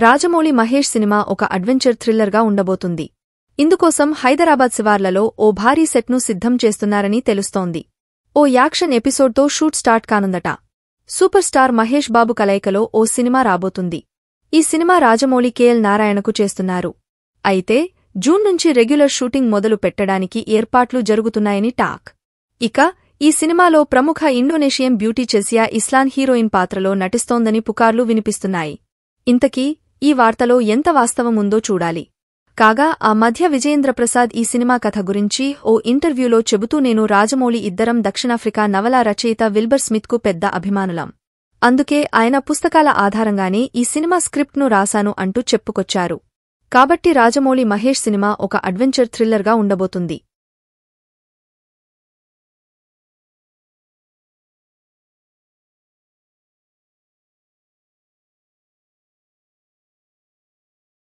Rajamouli Mahesh cinema ఒక adventure థ్రిల్లర్గా ఉండబోతుంది. ఇందుకోసం హైదరాబాద్ శివార్లలో ఓ భారీ సెట్ను సిద్ధం చేస్తున్నారని తెలుస్తోంది. ఓ యాక్షన్ ఎపిసోడ్తో షూట్ స్టార్ట్ కానుందట. సూపర్ స్టార్ మహేష్ బాబు కలయికలో ఓ సినిమా రాబోతుంది. ఈ సినిమా రాజమౌళి కేఎల్ నారాయణకు చేస్తున్నారు. అయితే జూన్ నుంచి రెగ్యులర్ షూటింగ్ మొదలు పెట్టడానికి ఏర్పాట్లు జరుగుతున్నాయని టాక్. ఇక ఈ సినిమాలో ప్రముఖ ఇండోనేషియన్ బ్యూటీ చెసియా ఇస్లాన్ హీరోయిన్ పాత్రలో నటిస్తోందని పుకార్లు వినిపిస్తున్నాయి. ఇంతకీ ఈ వార్తలో ఎంత వాస్తవముందో చూడాలి. కాగా ఆ మధ్య విజయేంద్రప్రసాద్ ఈ సినిమా కథ గురించి ఓ ఇంటర్వ్యూలో చెబుతూ నేను రాజమౌళి ఇద్దరం దక్షిణాఫ్రికా నవలా రచయిత విల్బర్ స్మిత్కు పెద్ద అభిమానులం. అందుకే ఆయన పుస్తకాల ఆధారంగానే ఈ సినిమా స్క్రిప్ట్ను రాశాను అంటూ చెప్పుకొచ్చారు. కాబట్టి రాజమౌళి మహేష్ సినిమా ఒక అడ్వెంచర్ థ్రిల్లర్గా ఉండబోతుంది.